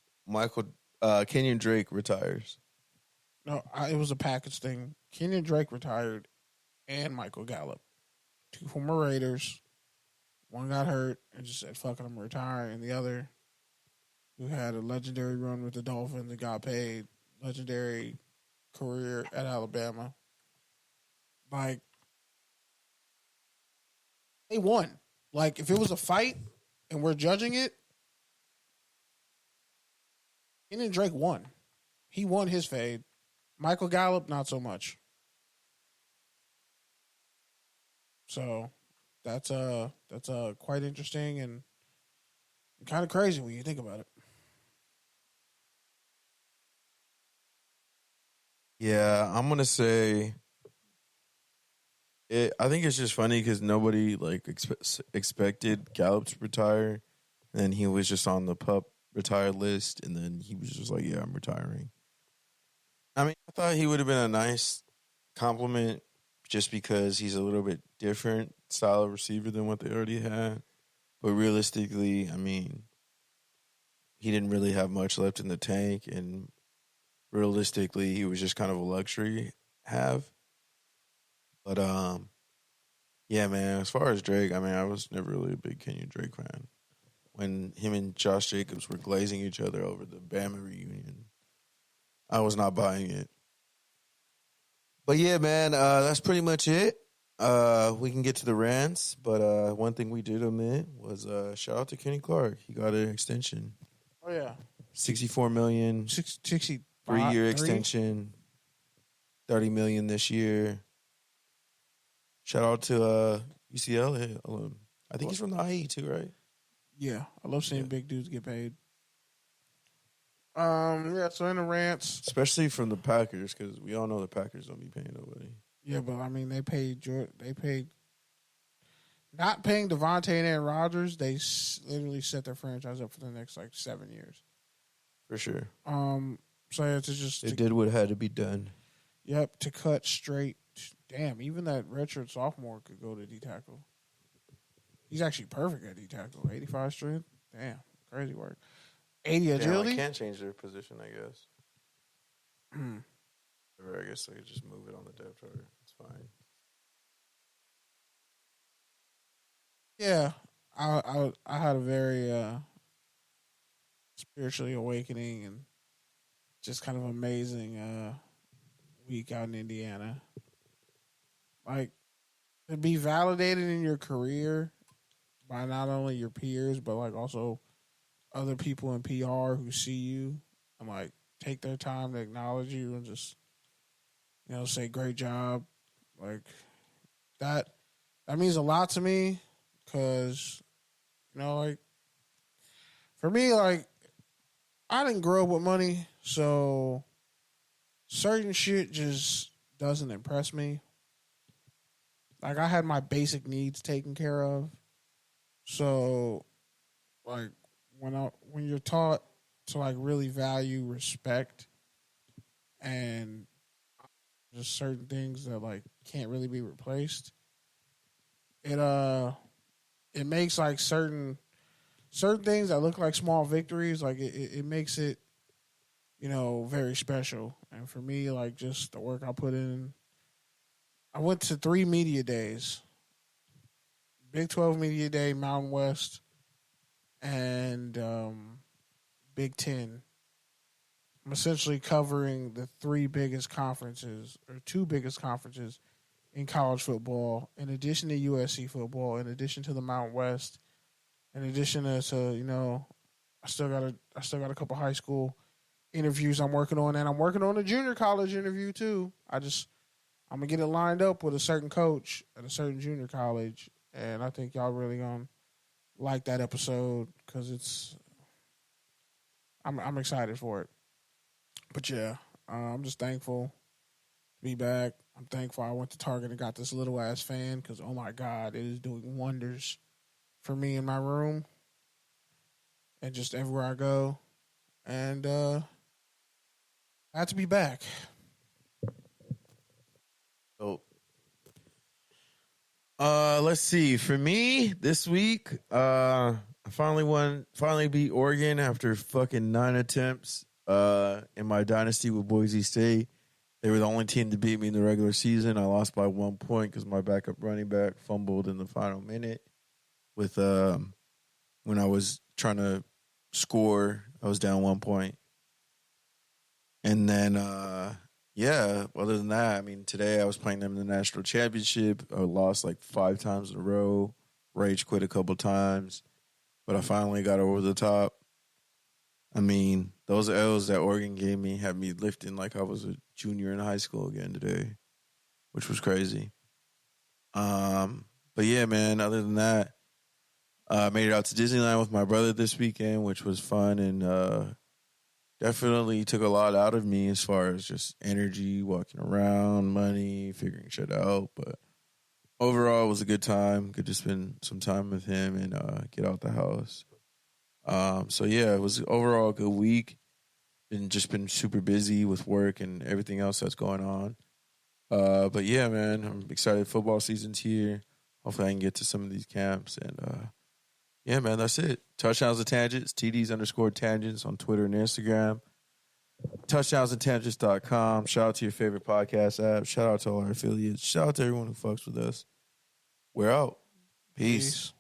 Kenyon Drake retires. No, it was a package thing. Kenyon Drake retired, and Michael Gallup, 2 former Raiders. One got hurt and just said, "Fuck it, I'm retiring," and the other, who had a legendary run with the Dolphins and got paid, legendary career at Alabama. Like, they won. Like, if it was a fight and we're judging it, Kenyon Drake won. He won his fade. Michael Gallup, not so much. So that's quite interesting and kind of crazy when you think about it. Yeah, I'm gonna say it. I think it's just funny because nobody expected Gallup to retire, and he was just on the pup retired list, and then he was just like, "Yeah, I'm retiring." I mean, I thought he would have been a nice compliment just because he's a little bit different style of receiver than what they already had. But realistically, I mean, he didn't really have much left in the tank, and realistically, he was just kind of a luxury have. But yeah, man. As far as Drake, I mean, I was never really a big Kenyon Drake fan. When him and Josh Jacobs were glazing each other over the Bama reunion, I was not buying it. But yeah, man, that's pretty much it. We can get to the rants, but one thing we did omit was shout out to Kenny Clark. He got an extension. Oh yeah, $64 million, 3-year extension, $30 million this year. Shout out to UCLA. I think he's from the IE too, right? Yeah, I love seeing big dudes get paid. Yeah, so in the rants, especially from the Packers, because we all know the Packers don't be paying nobody. Yeah, but I mean, they paid. Not paying Devontae and Aaron Rodgers. They literally set their franchise up for the next 7 years. For sure. So yeah, They did what had to be done. Yep, to cut straight. Damn, even that redshirt sophomore could go to D tackle. He's actually perfect at D tackle. 85 strength. Damn, crazy work. 80 agility. I can't change their position, I guess. Or I guess I could just move it on the depth chart. It's fine. Yeah, I had a very spiritually awakening and just kind of amazing week out in Indiana. Like, to be validated in your career by not only your peers but like also other people in PR who see you and like take their time to acknowledge you and just say great job, like that means a lot to me because like for me, like I didn't grow up with money, so certain shit just doesn't impress me. Like I had my basic needs taken care of. So like when you're taught to like really value respect and just certain things that like can't really be replaced, it makes like certain things that look like small victories, like it makes it, very special. And for me, like just the work I put in, I went to 3 media days: Big 12 Media Day, Mountain West, and Big 10. I'm essentially covering the 3 biggest conferences or 2 biggest conferences in college football, in addition to USC football, in addition to the Mountain West, in addition to I still got a couple high school interviews I'm working on, and I'm working on a junior college interview too. I'm gonna get it lined up with a certain coach at a certain junior college, and I think y'all really gonna like that episode because I'm excited for it. But yeah, I'm just thankful to be back. I'm thankful I went to Target and got this little ass fan because oh my god, it is doing wonders for me in my room and just everywhere I go. And I had to be back. So, let's see. For me this week, I finally beat Oregon after fucking 9 attempts. In my dynasty with Boise State. They were the only team to beat me in the regular season. I lost by 1 point because my backup running back fumbled in the final minute. With when I was trying to score, I was down 1 point. And then, other than that, I mean, today I was playing them in the national championship. I lost like 5 times in a row. Rage quit a couple times. But I finally got over the top. I mean, those L's that Oregon gave me had me lifting like I was a junior in high school again today, which was crazy. But yeah, man, other than that, I made it out to Disneyland with my brother this weekend, which was fun and definitely took a lot out of me as far as just energy, walking around, money, figuring shit out. But overall, it was a good time. Good to spend some time with him and get out the house. So yeah, it was overall a good week. Been super busy with work and everything else that's going on. But yeah, man, I'm excited. Football season's here. Hopefully I can get to some of these camps. And yeah, man, that's it. Touchdowns and Tangents, TDs_tangents on Twitter and Instagram. Touchdownsandtangents.com. Shout out to your favorite podcast app. Shout out to all our affiliates. Shout out to everyone who fucks with us. We're out. Peace.